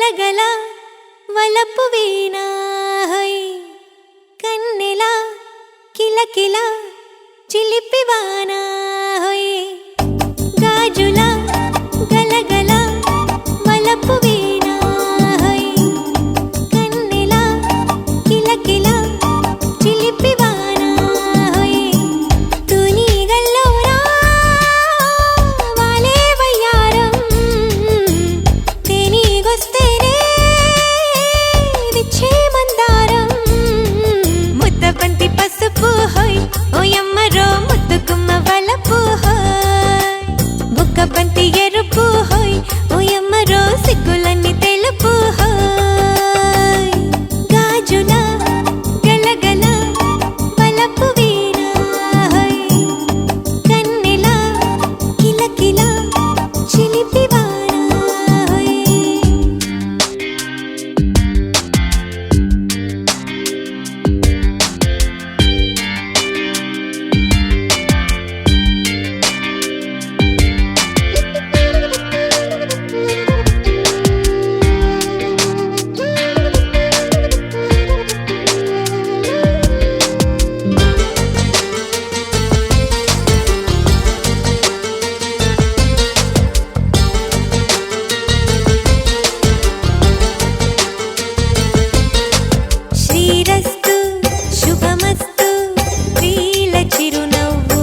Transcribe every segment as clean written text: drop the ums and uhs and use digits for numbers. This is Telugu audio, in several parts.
గలగల వలపు వీణా కన్నెలా కిలకిల చిలిపివానా గాజుల గలగల వలపు వీణా కన్నెలా కిలకిల చిలిపివానా తునిగల్లోరా వాలే వయ్యారం తేనిగొస్తేనే విచ్చే మందారం ముద్దబంతి పసుపు హోయ్ ఓయమ్మరో ముద్దుకుమ్మ వలపు హోయ్ బుక్కబంతి ఎరుపు హోయ్ ఓయమ్మరో సిగ్గులన్నీ తెలుపు హోయ్ గాజుల గలగల వలపు వీణా హోయ్ కన్నెలా కిలకిల చిలిపివానా హోయ్ శ్రీరస్తు శుభమస్తు ప్రియుల చిరునవ్వు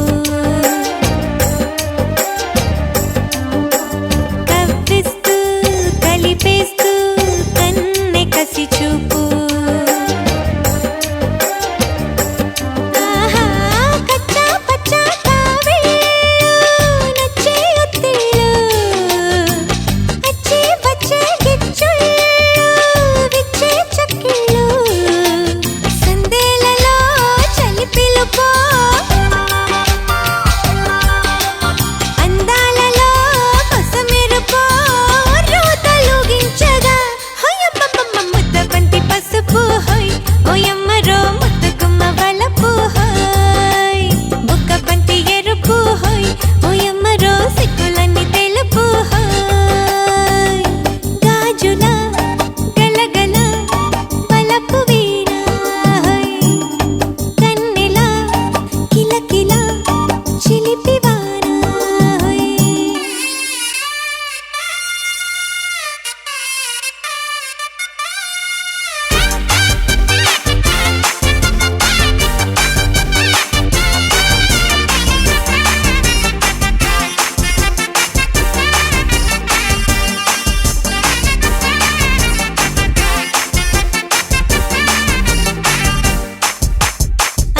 కవ్విస్తూ కలిపేస్తూ కన్నె కసి చూపు ఆహా కచ్చా పచ్చా కావిళ్ళు నచ్చే ఒత్తిళ్ళు అచ్చే పచ్చే గిచ్చుళ్ళు విచ్చే చక్కిళ్ళు సందేలలో చలిపిలుపో అందాలలో కొసమెరుపో రోతలుగించగా హొయ్యమ్మమ్మ ముద్దబంతి పసుపు హోయ్ ఓయమ్మరో ముద్దుగుమ్మ వలపు హోయ్ బుక్కబంతి ఎరుపు హోయ్ ఓయమ్మరో సిగ్గులన్నీ తెలుపు హోయ్ గాజుల గలగల వలపు వీణా హోయ్ కన్నెలా కిలకిల చిలిపివానా హోయ్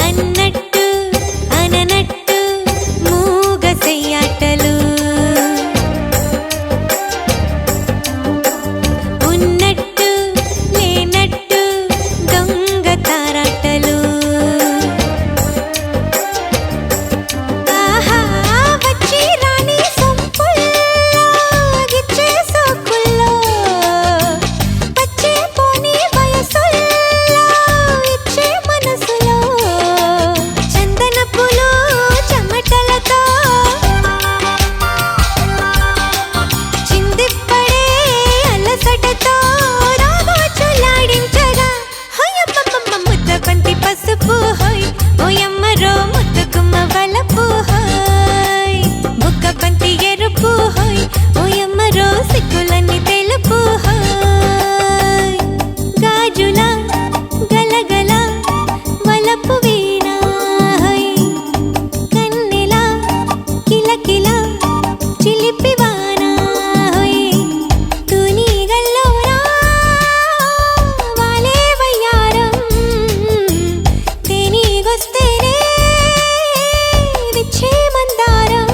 అన్నట్టు అననట్టు మూగ చెయ్యాటలు ఉన్నట్టు లేనట్టు దొంగ తారాటలు ఆహా వచ్చి రాని సొంపుల్లో గిచ్చే సోకుల్లో వచ్చే పోని వయసుల్లో ఇచ్చే మనసులో చందనపులు చెమటలతో చిందిప్పడే అలసటతో రాగోచులాడించగా హొయ్యమ్మమ్మ ముద్దబంతి పసుపు హోయ్ ఓయమ్మరో ముద్దుగుమ్మ వలపు హోయ్ బుక్కబంతి ఎరుపు హోయ్ ఓయమ్మరో సిగ్గులన్నీ తెలుపు హోయ్ గాజుల గలగల వలపు వీణా హోయ్ కన్నెలా కిలకిల చిలిపివానా హోయ్ తునిగల్లోరా వాలే వయ్యారం తేనిగొస్తేనే విచ్చే మందారం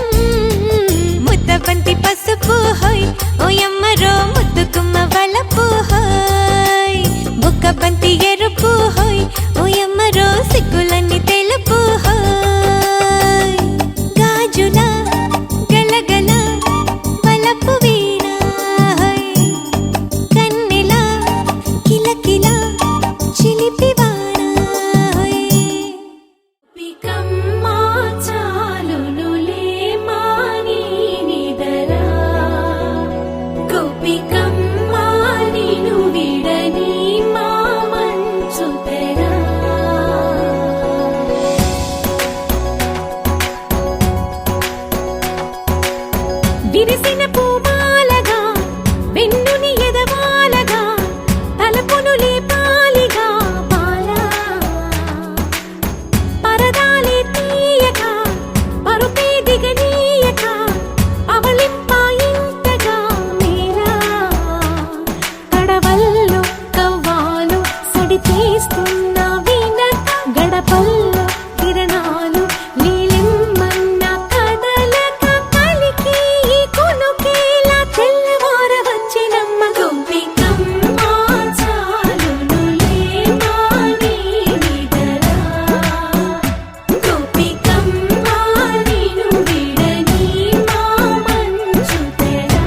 ముద్దబంతి పసుపు హోయ్ ఓయమ్మరో ముద్దుగుమ్మ వలపు హోయ్ బుక్కబంతి ఎరుపు హోయ్ ఓయమ్మరో సిగ్గులన్నీ తెలుపు హోయ్ గాజుల గలగల వలపు వీణా హోయ్ కన్నెలా కిలకిల చిలిపివానా హోయ్ పికమ్మా చాలునులే మాని నిదరా విరిసిన పూమాలగా వెన్నుని ఎదవాలగా తలపును లేపాలిగా బాలా పరదాలే తీయక పరుపే దిగనీయక అవలింపాయింతగా మేలా కడవల్లో కవ్వాలు సడి చేస్తున్న వీణత గడపల్లో కిరణాలు నీలిమ్మన్న కదలక కలికి ఈ కొనుకేలా తెల్లవార వచ్చినమ్మ గోపికమ్మ చాలునులే మాని నిదరా గోపికమ్మ నిను విడని మా మంచు తెరా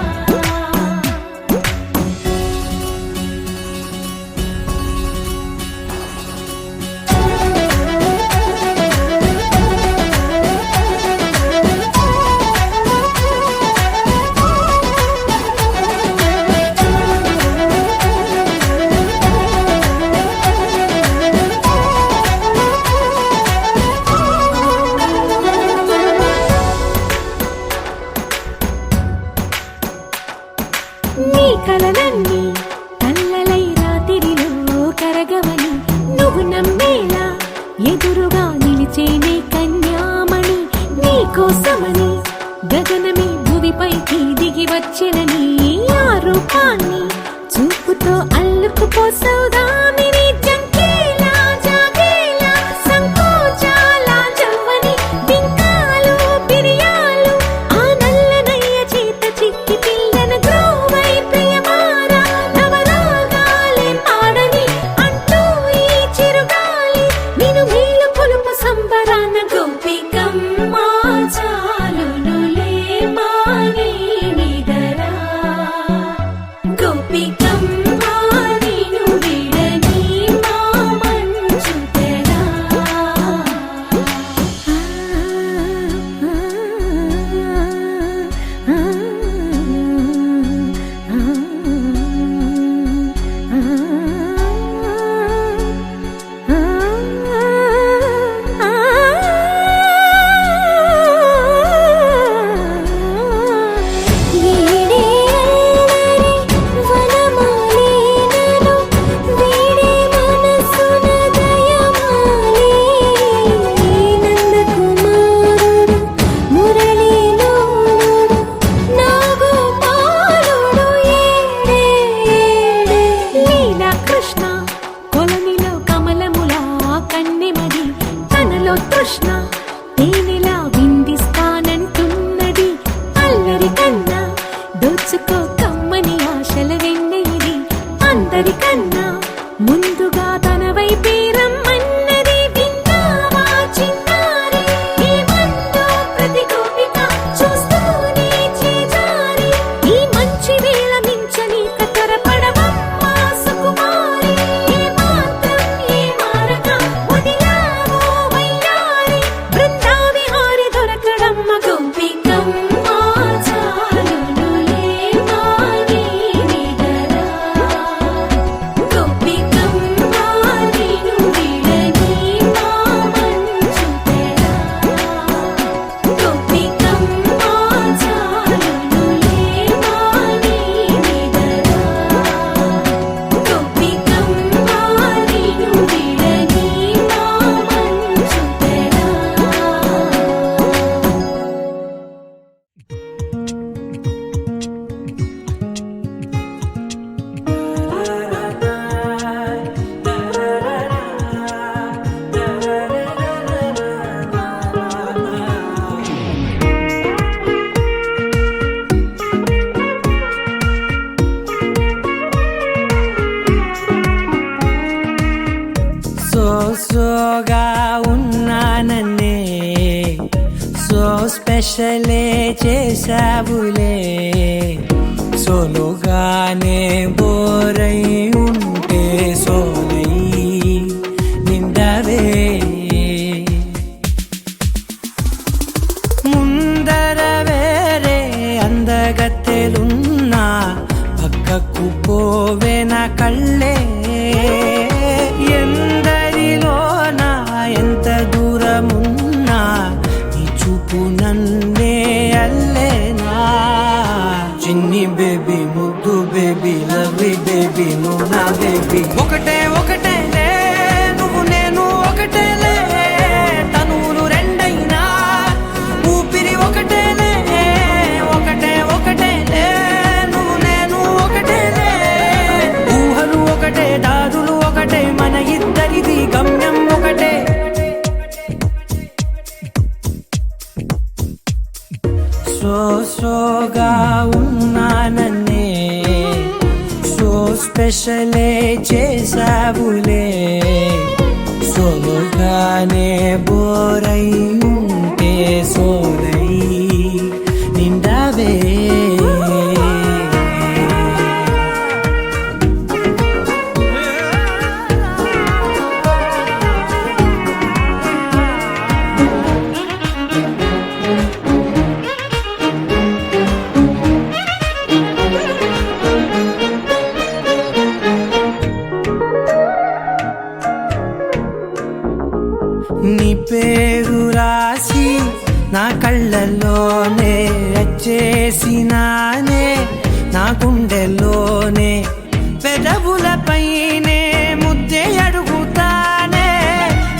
నీ కలలన్నీ కల్లలై రాత్రిలో కరగవని నువ్వు నమ్మేలా ఎదురుగా నిలిచేనే కన్యామణి నీ కోసమని గగనమే భువిపైకి దిగి వచ్చినని ఆ రూపాన్ని చూపుతో అల్లుకుపోసౌదామిని జంకేలా జాగేలా సంకోచాల జవ్వని బింకాలు బిరియాలు ఆ నల్లనయ్య చేత చిక్కి పిల్లన గ్రోవై ప్రియమారా నవరాగాలే పాడని అంటూ ఈ చిరుగాలి నిను మేలు కొలుపు సంబరాన గోపికమ్మ చాలునులే మాని నిదరా గోపికమ్మ నిను విడని మా మంచు తెరా కృష్ణ కొలనిలో కమలములా కన్నెమది తనలో తృష్ణ తేనెలా విందిస్తానంటున్నది అల్లరి కన్నా దోచుకో కమ్మని ఆశల వెన్నెయిది అందరికన్నా ముందుగా తన వైపే రమ్మన్నది విన్నావా చిన్నారి ఏమందో ప్రతి గోపిక చూస్తూనే చేజారి ఈ మంచి వేళ మించని కతరపడవమ్మా సుకుమారి ఏ మాత్రం ఏ మారక వదిలావో వయ్యారి బృందావిహారి దొరకడమ్మ గోపికమ్మ చాలునులే మాని నిదరా గోపికమ్మ నిను విడని మా మంచు తెరా గోపికమ్మ చాలునులే మాని నిదరా గోపికమ్మ నిను విడని మా మంచు తెరా సోగా ఉన్నానన్నే సో స్పెషలే చేసావులే సోలోగానే బోరై ఉంటే సోలై నిండవే ముందర వేరే అందగత్తెలున్నా పక్కకు పోవే నా కళ్ళే ఎందరిలోనా ఎంత దూరమున్నా నీ చూపు నన్నే అల్లేనా చిన్ని బేబీ ముద్దు బేబీ లవ్లీ బేబీ నువ్వు నా బేబీ ఒకటే ఒకటేలే నువ్వు నేను ఒకటేలే తనువులు రెండైనా ఊపిరి ఒకటేలే ఒకటే ఒకటేలే నువ్వు నేను ఒకటేలే ఊహలు ఒకటే దారులు ఒకటే మన ఇద్దరిది గమ్యం ఒకటే సోగా ఉన్నానన్నే సో స్పెషలే చేసావులే సోగానే బోరై ఉంటే సోలై నిండావే నీ పేరు రాసి నా కళ్ళల్లోనే వచ్చేసినానే నా గుండెల్లోనే పెదవులపైనే ముద్దే అడుగుతానే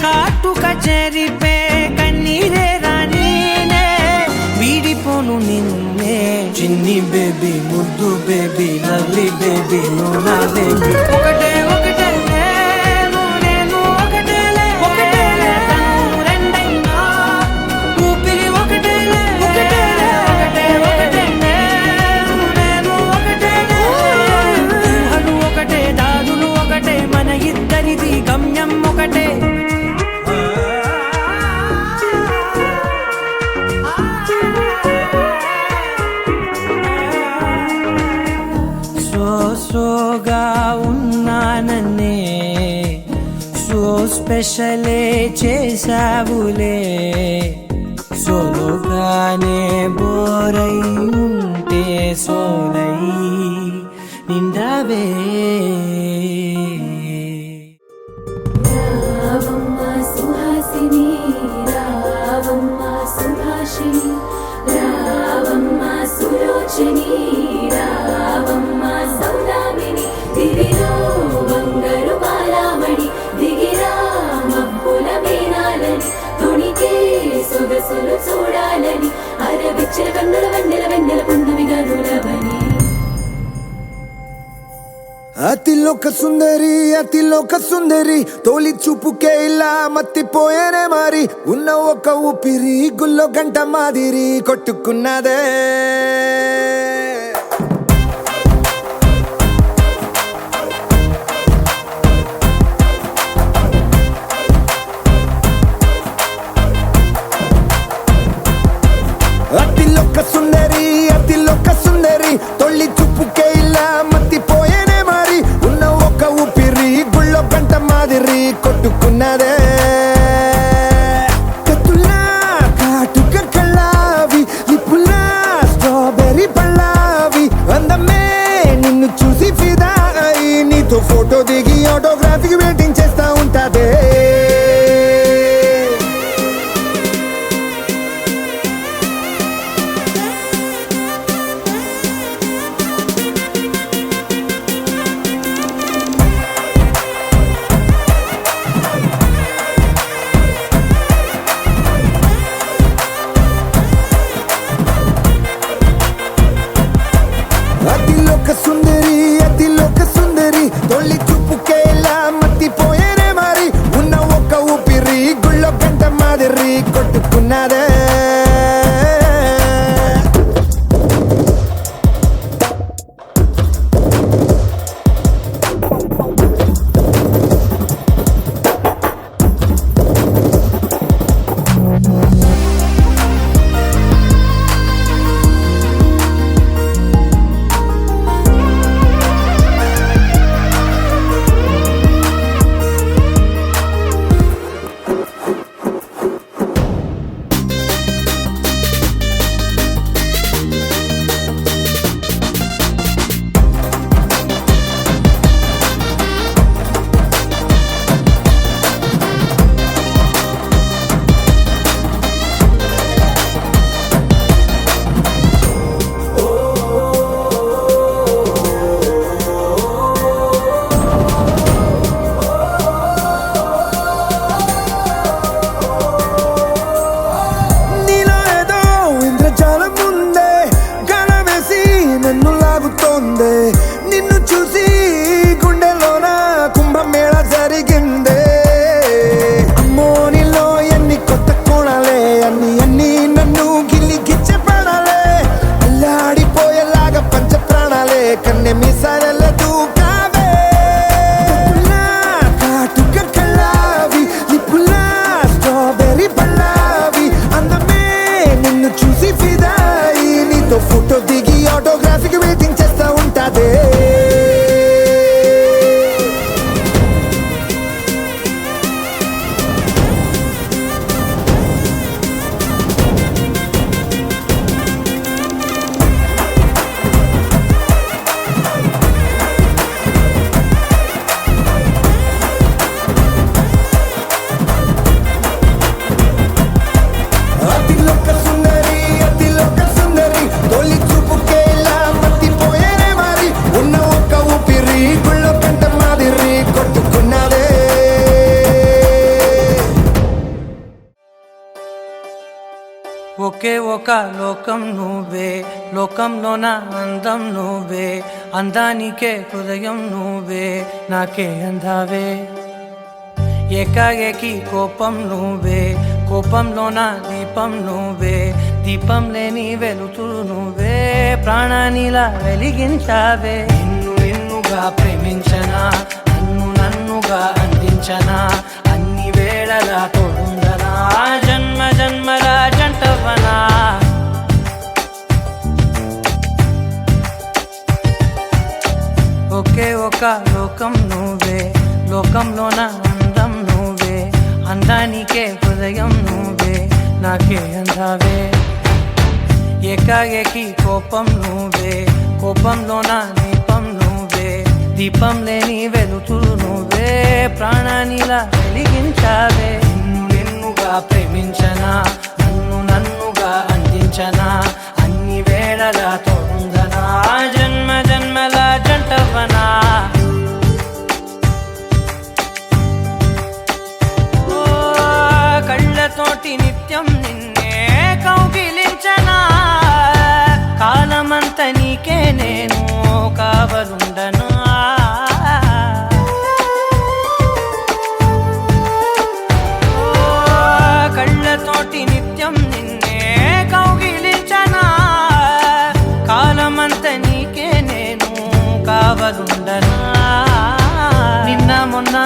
కాటుక చెరిపే కన్నీరే రానీనే వీడిపోను నిన్నే చిన్ని బేబీ ముద్దు బేబీ లవ్లీ బేబీ నువ్వు నా బేబీ ఒకటే ఒకటే గమ్యం ఒకటే సోగా ఉన్నానన్నే సో స్పెషలే చేసావులే సోలోగానే బోరై ఉంటే సోలై నిండావే రావమ్మ సుహాసిని రావమ్మ సుభాషిణి రావమ్మ సులోచని రావమ్మ సౌదామిని దివిలో బంగారు బాలామణి దిగిరా మబ్బుల మేనాలని తొణికే సొగసులు చూడాలని అరవిచ్చల కన్నుల వెన్నెల వెన్నెల పున్నమి గనులవని అతిలోక సుందరి తోలి చూపుకే ఇలా మత్తిపోయేనే మారి ఉన్న ఒక ఊపిరి గుల్లో గంట మాదిరి కొట్టుకున్నదే అతిలోక సుందరి తొలి చూపుకే ఇలా మత్తిపోయేనే మారి ఉన్న ఒక ఊపిరి గుళ్ళో గంట మాదిరి కొట్టుకున్నదే కత్తులా కాటుక కళ్ళావి లిప్పులా స్ట్రాబెర్రీ పళ్ళావి అందమే నిన్ను చూసి ఫిదా అయి నీతో ఫోటో దిగి ఆటోగ్రాఫీకి వెయిటింగ్ చేస్తా ఉంటాదే అతిలోక సుందరి తొలి చూపుకే ఇలా మత్తిపోయేనే మారి ఉన్న ఒక ఊపిరి గుళ్ళో గంట మాదిరి కొట్టుకున్నదే కన్నె మిసరల దూకావే పుల్లా కాటుక కళ్ళావి లిప్పులా స్ట్రాబెర్రీ పళ్ళావి అందమే నిన్ను చూసి ఫిదాయి నీతో ఫోటో దిగి ఆటోగ్రాఫీకి వెయిటింగ్ చేస్తా ఉంటాదే అతిలోక సుందరి తొలి చూపుకే ఇలా మత్తిపోయేనే మరి ఉన్న ఒక్క ఊపిరి గుళ్ళో కంట మాదిరి కొట్టుకున్నదే ఒకే ఒక లోకం నువ్వే లోకంలోన అందం నువ్వే అందానికే హృదయం నువ్వే నాకే అందావే ఏకాఏకి కోపం నువ్వే కోపంలోన దీపం నువ్వే దీపం లేని వెలుతురు నువ్వే ప్రాణానిలా వెలిగించావే నిన్నుగా ప్రేమించనా నన్నుగా అందించనా అన్ని వేళలా తోడుందనా జన్మ జన్మల జంటవనా ఒకే ఒక లోకం నువ్వే లోకంలోన అందం నువ్వే అందానికే హృదయం నువ్వే నాకే అందావే ఏకాఏకి కోపం నువ్వే కోపంలోన దీపం నువ్వే దీపం లేని వెలుతురు నువ్వే ప్రాణానిలా వెలిగించావే నిన్నుగా ప్రేమించనా నన్నుగా అందించనా అన్ని వేళలా తోడుందనా జన్మ జన్మల జంటవనా కళ్ళతోటి నిత్యం నిన్నే కౌగిలించనా కాలమంత నీకే నేను కావలుండనా కళ్ళతోటి నిత్యం నిన్నే కౌగిలించనా కాలమంత నీకే నేను కావలుండనా నిన్న మొన్న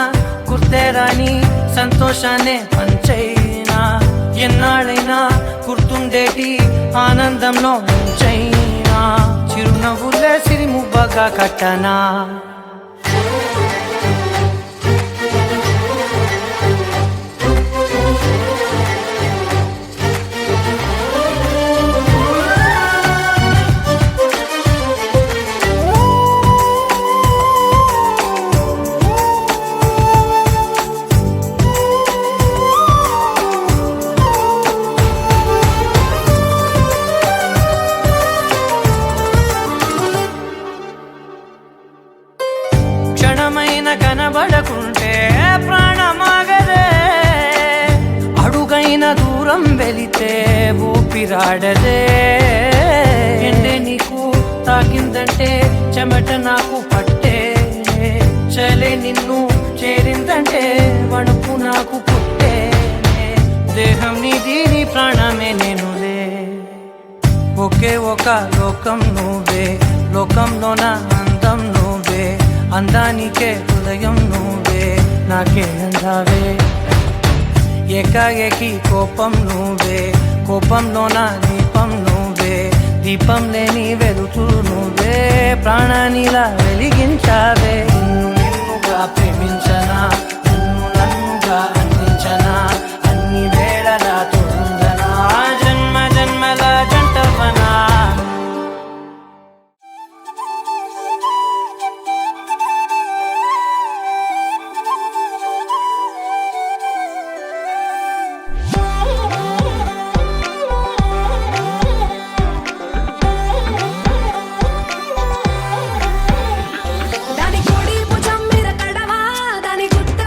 గుర్తేరాని సంతోషాన్ని పంచైనా ఎన్నాళ్ళైనా గుర్తుండేటి ఆనందంలో ముంచైనా చిరునవ్వులే సిరిముబ్బగా కట్టనా క్షణమైన కనబడకుంటే ప్రాణమాగదే అడుగైన దూరం వెళితే ఊపిరాడదే ఎండే నీకు తాకిందంటే చెమట నాకు పట్టే చలే నిన్ను చేరిందంటే వణుకు నాకు పుట్టే దేహం నీది నీ ప్రాణమే నేనులే ఒకే ఒక లోకం నువ్వే లోకంలోన అందం నువ్వే అందానికే హృదయం నువ్వే నాకే అందావే ఏకాఏకి కోపం నువ్వే కోపంలోన దీపం నువ్వే దీపం లేని వెలుతురు నువ్వే ప్రాణానిలా వెలిగించావే నిన్నుగా ప్రేమించనా నన్నుగా అందించనా అన్ని వేళలా తోడుందనా జన్మ జన్మల జంటవనా దాని కోడి భుజం మీద కడవా దాని గుట్ట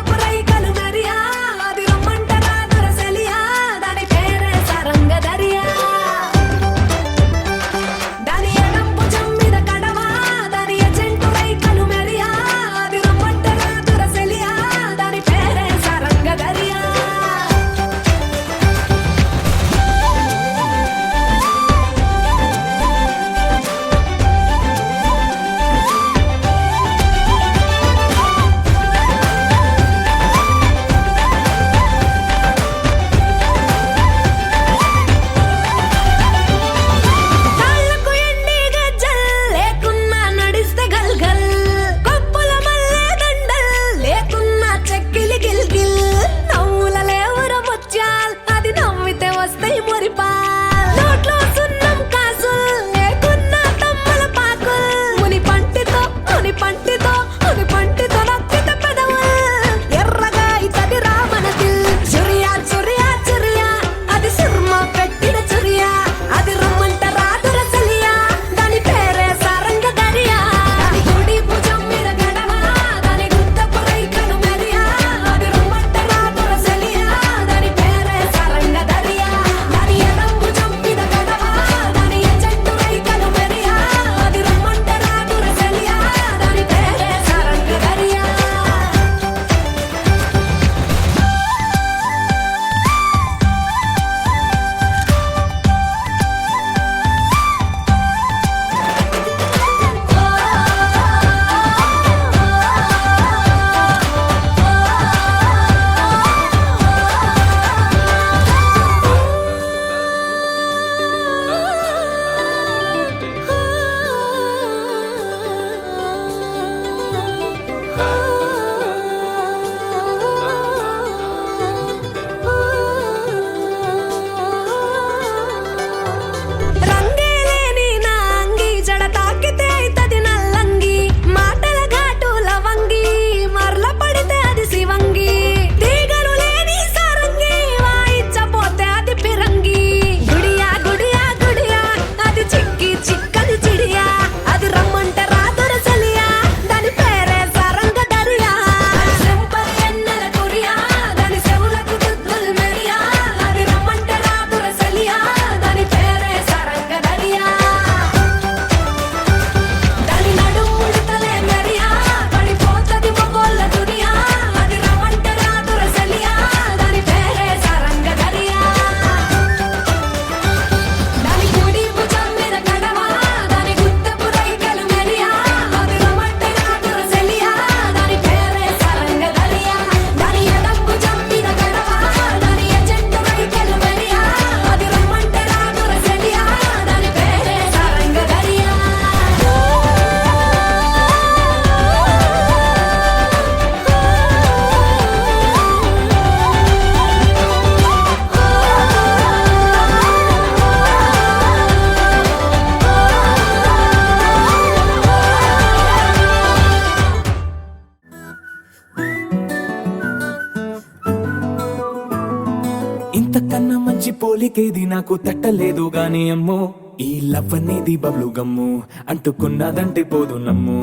పోలికేది నాకు తట్టలేదు గాని అమ్మో ఈ లవ్ అనేది బబ్లు గమ్ము అంటుకున్నదంటే పోదు నమ్ము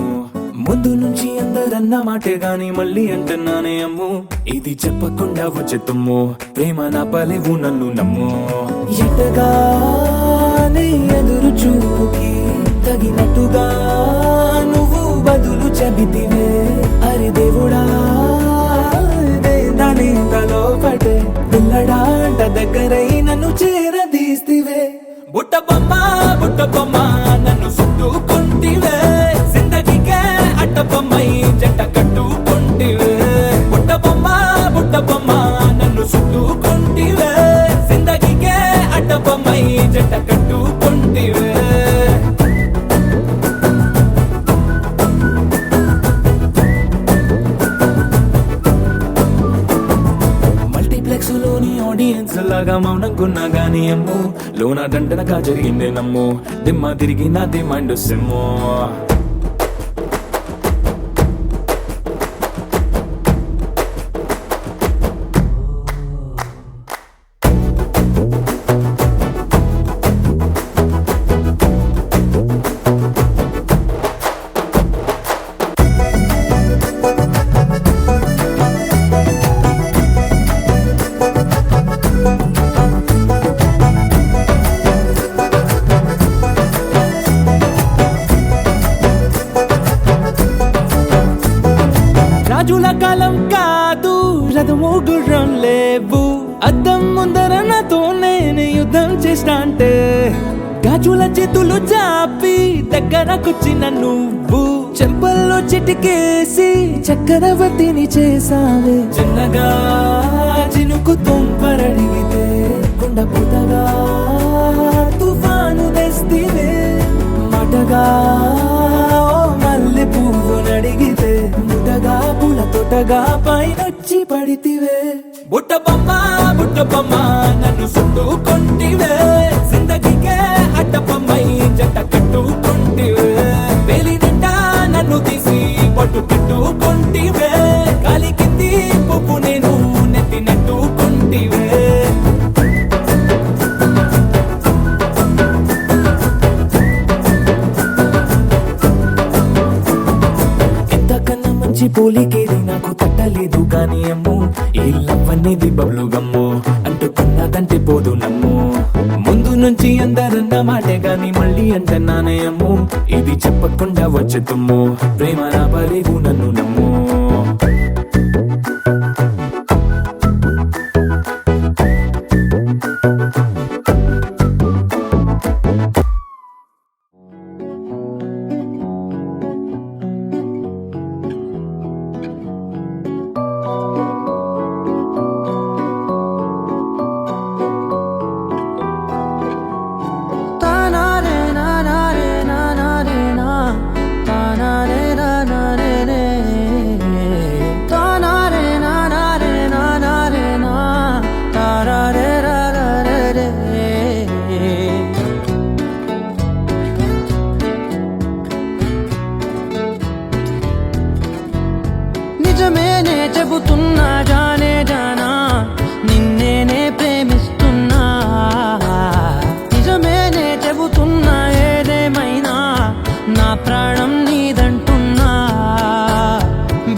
ముందు నుంచి అందరన్న మాటే గాని మళ్ళీ అంటున్నానే అమ్ము ఇది చెప్పకుండా వచ్చే తుమ్ము ప్రేమ నా పలేవు నన్ను నమ్ము ఎటగానే ఎదురు చూపుకి తగినట్టుగా నువ్వు బదులు చెబితివే అరే దేవుడా దాని తలో పడే పిల్లడాంట దగ్గరై నన్ను చేరదీస్తివే బుట్ట బొమ్మ నన్ను చుట్టుకుంటివే జిందగీకే అట్ట బొమ్మై జంట కట్టుకుంటివే బుట్ట బొమ్మ నన్ను చుట్టుకుంటివే జిందగీకే అట్ట బొమ్మై జంట కట్టుకుంటివే మల్టీప్లెక్స్ లోని ఆడియన్స్ లాగా మౌనంకున్నా గానీ అమ్ము లోన దండనగా జరిగిందే నమ్ము దిమ్మ తిరిగి నాది మైండ్ సిమ్ము రాజుల కాలం కాదు రథము గుర్రం లేవు అద్దం ముందర నాతో నేను యుద్ధం చేస్తా అంటే గాజుల చేతులు చాపి దగ్గరకొచ్చిన నువ్వు చెంపల్లో చిటికేసి చక్రవర్తిని చేసావే చిన్నగా చినుకు తుంపరడిగితే కుండ పుటగా తుఫాను తెస్తివే మాటగా మల్లె పువ్వు నడిగితే ముటగా పుల తొటగా పైనొచ్చి పడితివే బుట్ట బొమ్మ నన్ను చుట్టుకుంటివే జిందగీకే అడ్డ బొమ్మై జంట కట్టుకుంటివే వేలి నిండా నన్ను తీసి పట్టు కట్టుకుంటివే గాలి కింది పువ్వు నేను నెత్తి నెట్టుకుంటివే పోలికేది నాకు తట్టలేదు గాని అమ్ము ఈ లవ్ అనేది బబ్లు గమ్ము అంటుకున్నదంటే పోదు నమ్ము ముందు నుంచి అందరన్న మాటే గాని మళ్ళీ అంటున్నానే అమ్ము ఇది చెప్పకుండా వచ్చే తుమ్ము ప్రేమ నా పలేవు నన్ను నమ్ము నిజమేనే చెబుతున్నా జానే జానా నిన్నేనే ప్రేమిస్తున్నా నిజమేనే చెబుతున్నా ఏదేమైనా నా ప్రాణం నీదంటున్నా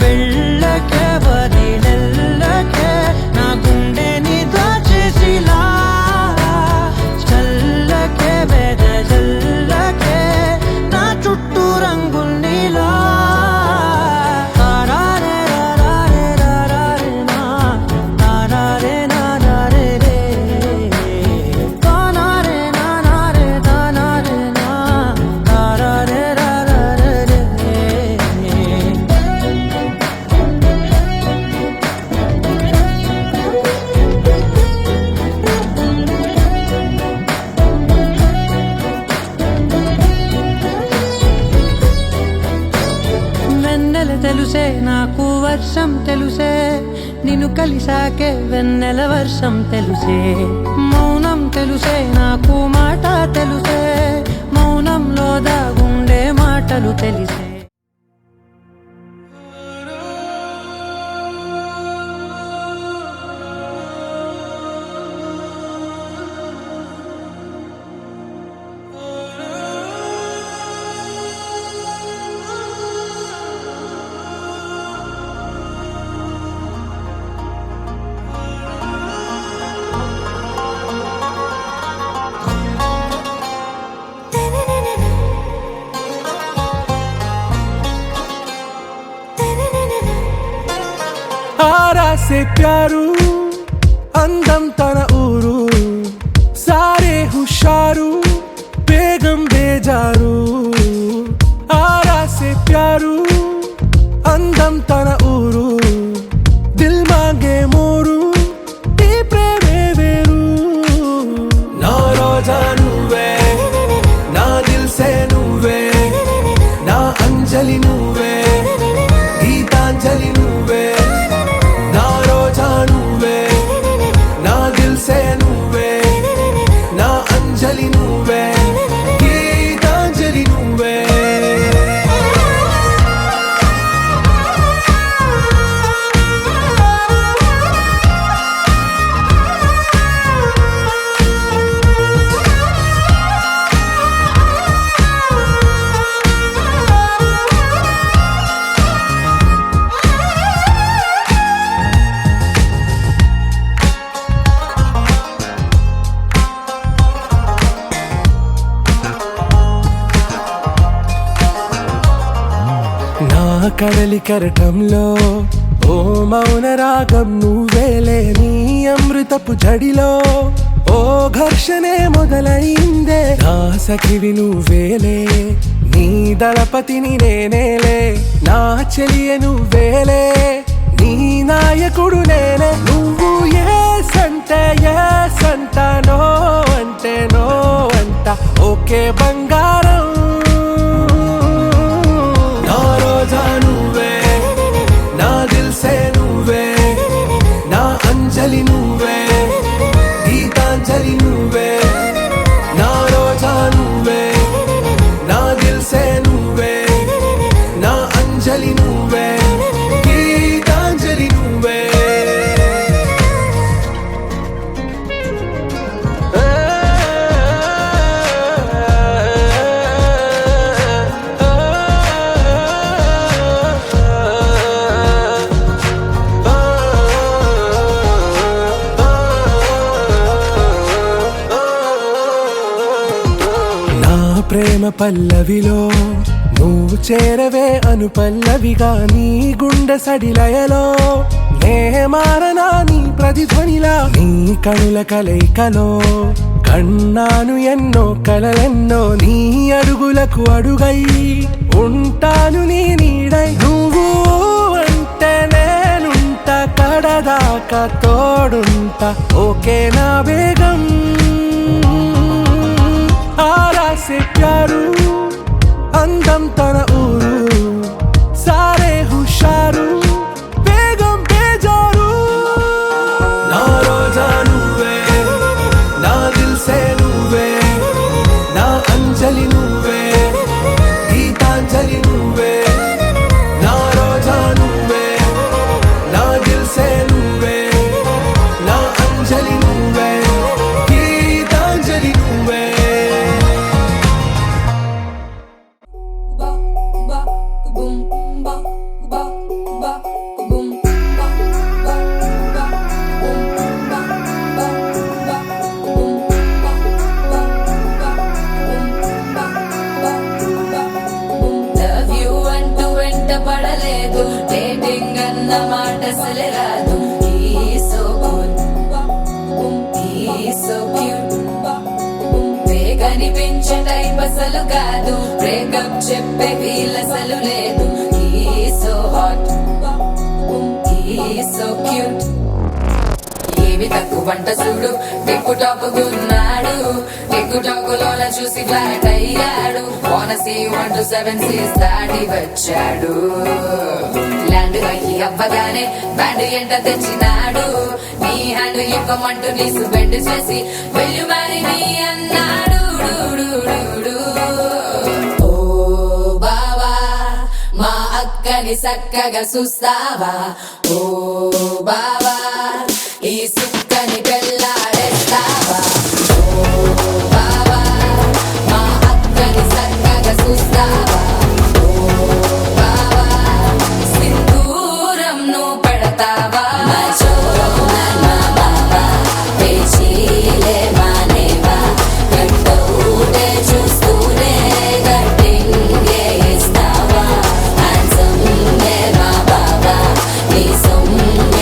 వెళ్ళకే వదిలెల్లకే నా గుండెని దాచేసిలా చల్లకే వెదజల్లకే నా చుట్టూ రంగుల్నిలా తెలుసే నాకు వర్షం తెలుసే నిన్ను కలిసాకే వెన్నెల వర్షం తెలుసే మౌనం తెలుసే నాకు మాట తెలుసే మౌనంలో దాగుండే మాటలు తెలిసే ఆరా సే ప్యారు అందం తన ఊరు సారే హుషారు బేగం బేజారు ఆరా సే ప్యారు అందం తన ఊరు దిల్ మాంగే మోరు ఈ ప్రేమే వేరు నా రోజా నువ్వే నా దిల్ సే నువ్వే నా అంజలి నువ్వే గీతాంజలి నువ్వే నా రోజా నువ్వే నా దిల్ సే నువ్వే నా అంజలి నువ్వే గీతాంజలి నువ్వే నా కడలి కరటంలో ఓ మౌన రాగం నువ్వేలే నీ అమృతపు జడిలో ఓ ఘర్షణే మొదలైందే నా సఖివి నువ్వేలే నీ దళపతిని నేనేలే నా చెలియ నువ్వేలే నీ నాయకుడు నేనే నువ్వు ఏ సంట నో అంటే నో అంట ఓకే బంగారం నా రోజా నువ్వే నా దిల్ సే నువ్వే నా అంజలి నువ్వే గీతాంజలి నువ్వే నా రోజా నువ్వే నా దిల్ సే నువ్వే నా అంజలి నువ్వే గీతాంజలి నువ్వే నా ప్రేమ పల్లవిలో నువ్వు చేరవే అను పల్లవిగా నీ గుండె సడిలయలో నే మారనా నీ ప్రతిధ్వనిలా నీ కనుల కలయికలో కన్నాను ఎన్నో కలలెన్నో నీ అడుగులకు అడుగై ఉంటాను నీ నీడై నువ్వు అంటే నేనుంట కడదాకా తోడుంట ఓకే నా బేగం ఆరా సే ప్యారు అందం తన ఊరు సారే హుషారు బేగం బేజారు నా రోజా నువ్వే నా దిల్ సే నువ్వే నా అంజలి నువ్వే గీతాంజలి నువ్వే నా రోజా నువ్వే నా దిల్ సే నువ్వే నా అంజలి నువ్వే గీతాంజలి నువ్వే లవ్ యూ అంటూ వెంట పడలేదు డేటింగ్ అన్న మాట అసలే రాదు సో క్యూట్ కనిపించే టైప్ అసలు కాదు బ్రేకప్ చెప్పే ఫీల్ అసలు లేదు సో హాట్ సో క్యూట్ ఏమి తక్కువ వంట చూడు టిక్కు టాప్ గున్నాడు టిక్కు టాక్ లోన చూసి ఫ్లాట్ అయ్యాడు వానసీ 1 to 7 సీస్ దాటి వచ్చాడు ల్యాండ్ అయ్యి అవ్వగానే బ్యాండ్ ఎంట తెచ్చినాడు నీ హ్యాండ్ ఇవ్వమంటూ నీసు బెండ్ చేసి వెళ్ళు మరి నీ అన్నాడు ఓ బావా మా అక్కని చక్కగా చూస్తావా ఓ బావా ఈ సుక్కని పెళ్ళాడేస్తావా ఓ బావా మా అక్కని చక్కగా చూస్తావా ఓ బావా సింధూరం నువ్వు పెడతావా మా బావా పేచీలే మానేవా కట్టౌటే చూస్తూనే కట్టింగే ఇస్తావా హ్యాండ్సమ్ మా బావా నీ సొమ్మే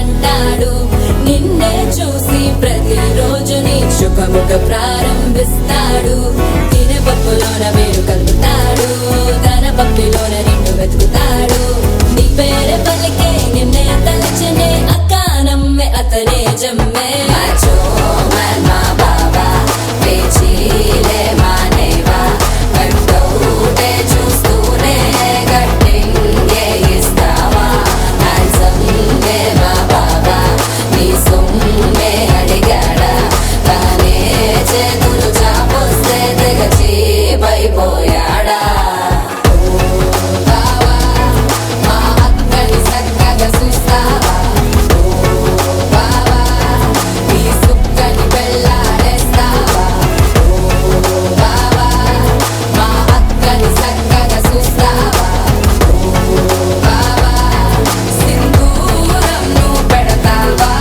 అంటాడు నిన్నే చూసి ప్రతిరోజు నీ శుభముఖ ప్రారంభిస్తాడు తినపప్పులోన వేరు కలుపుతాడు తన పప్పిలోన నిన్ను వెతుకుతాడు నీ పేరే పలికే నిన్నే తలచనే అకానమ్మే అతనే జమ్మే మాచో మా బాబా పేచీలే మానేవా కట్టౌటే చూస్తూనే గట్టింగే ఇస్తావా హ్యాండ్సమ్గే మా బాబా నీ సొమ్మే అడిగాడా తానే చేతులు చాపొస్తే తెగ చీపైపోయాడా బావా మా అక్కని చక్కగా చూస్తావా బావా నీ సుక్కని పెళ్ళాడేస్తావా బావా మా అక్కని చక్కగా చూస్తావా బావా సింధూరం నువ్వు పెడతావా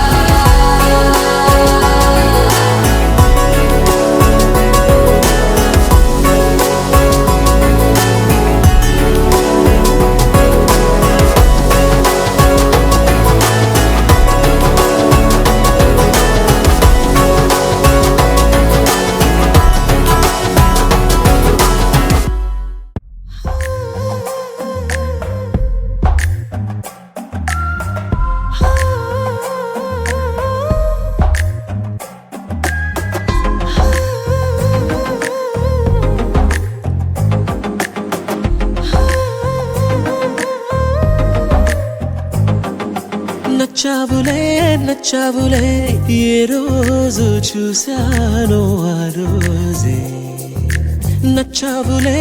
నచ్చావులే నచ్చావులే ఏ రోజు చూశానో ఆ రోజే నచ్చావులే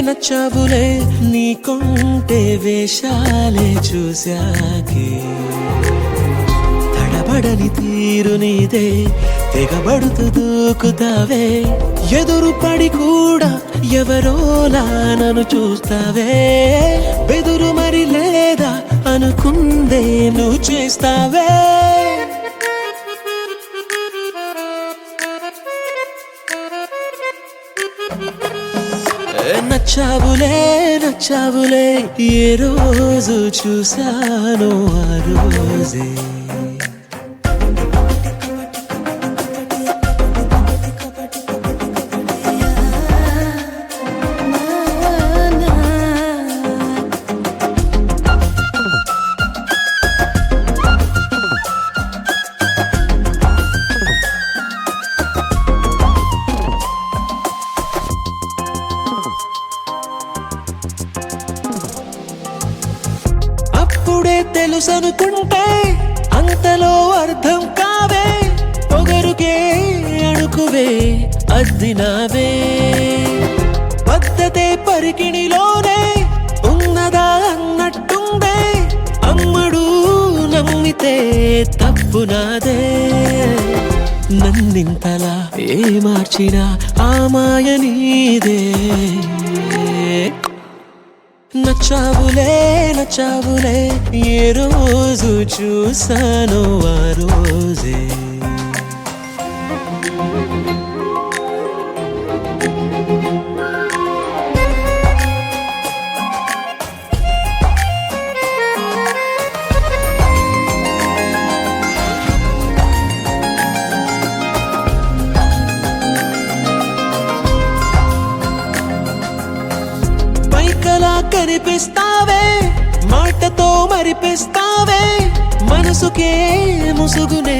నచ్చావులే నీ కొంటే వేషాలే చూశాకే తడబడని తీరు నీదే తెగబడుతూ దూకుతావే ఎదురు పడి కూడా ఎవరోలా నన్ను చూస్తావే బెదురు మరి లేదా అనుకుందే నువ్వు చేస్తావే నచ్చావులే నచ్చావులే ఏ రోజు చూశానో ఆ రోజే అప్పుడే తెలుసనుకుంటే అంతలో అర్థం కావే పొగరుకే అణుకువే అద్దినావే పద్ధతే పరికిణిలోనే ఉన్నదా అన్నట్టుందే అమ్మడు నమ్మితే తప్పు నాదే నన్నింతలా ఏ మార్చినా ఆ మాయ నీదే నచ్చావులే నచ్చావులే ఏ రోజు చూశానో ఆ రోజే పైకలా కనిపిస్తావే మాటతో మరిపిస్తావే మనసుకే ముసుగునే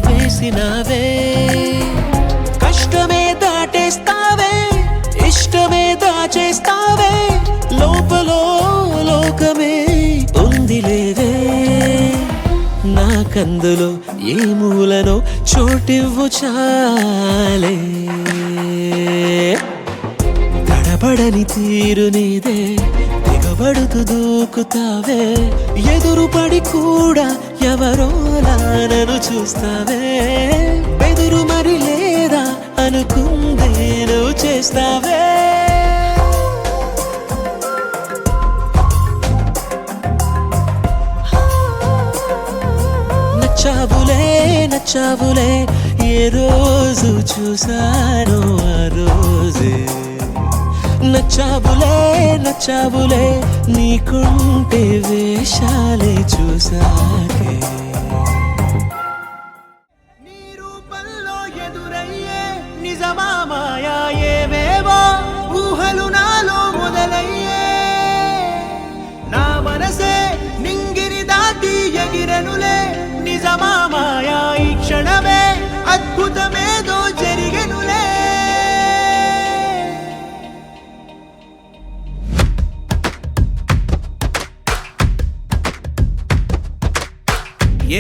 వేసినావే కష్టమే దాటేస్తావే ఇష్టమే దాచేస్తావే లోపలో లోకమే ఉందిలేవే నాకందులో ఏ మూలనో చోటివ్వు చాలే తడబడని తీరు నీదే దిగబడుతూ దూకుతావే ఎదురు పడి కూడా ఎవరోలా నన్ను చూస్తావే బెదురు మరి లేదా అనుకుందే నువ్వు చేస్తావే నచ్చావులే నచ్చావులే ఏ రోజు చూశానో ఆ రోజే నచ్చావులే నచ్చావులే నీకుంటే వేషాలే చూసాకే నీ రూపంలో ఎదురయ్యే నిజమా మాయా ఏవేవో ఊహలు నాలో మొదలయ్యే నా మనసే నింగిని దాటి ఎగిరనులే నిజమా మాయా ఈ క్షణమే అద్భుతమేదో జరిగెనులే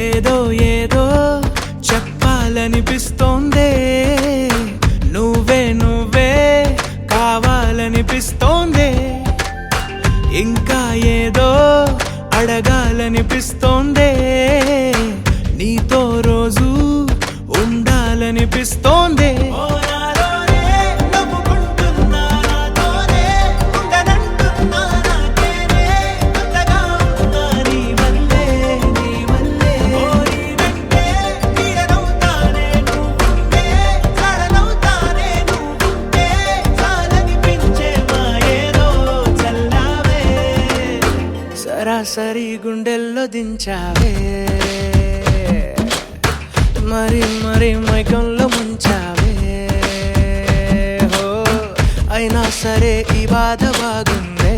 ఏదో ఏదో చెప్పాలనిపిస్తోందే నువ్వే నువ్వే కావాలనిపిస్తోందే ఇంకా ఏదో అడగాలనిపిస్తోందే నీతో రోజు ఉండాలనిపిస్తోందే సరాసరి గుండెల్లో దించావే మరి మరి మైకంలో ముంచావే హో అయినా సరే ఈ బాధ బాగుందే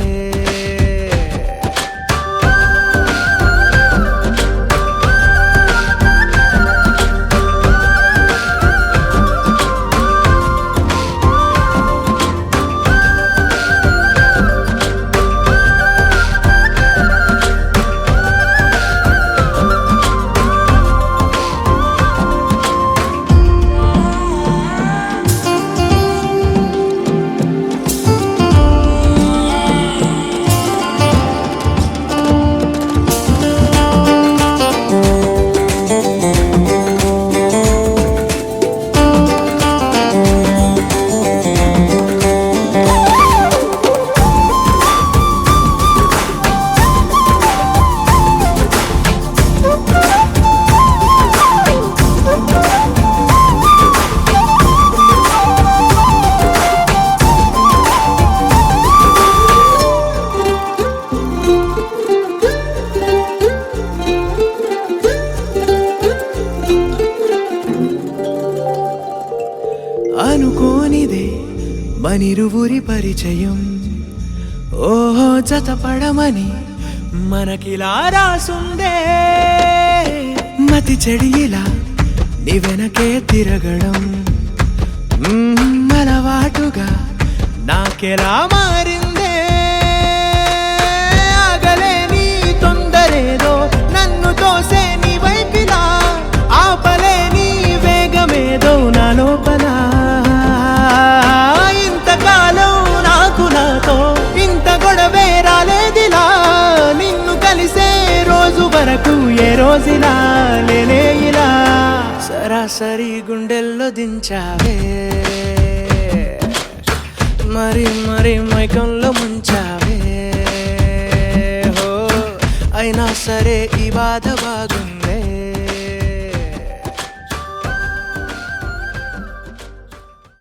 అనుకోనిదే మనిరువురి పరిచయం ఓహో జతపడమని మనకిలా రాసుందే మతి చెడిలా నీ వెనకే తిరగడం అలవాటుగా నాకెలా మారిందే ఆగలేని తొందరేదో నన్ను తోసే నీ వైపిలా ఆపలేని వేగమేదో నా లోపల ఇంతకాలం నాకు నాతో ఇంత గొడవే రాలేదిలా నిన్ను కలిసే రోజు వరకు ఏ రోజులా లేనే ఇలా సరాసరి గుండెల్లో దించావే మరి మరి మైకంలో ముంచావే హో అయినా సరే ఈ బాధ బాగుంది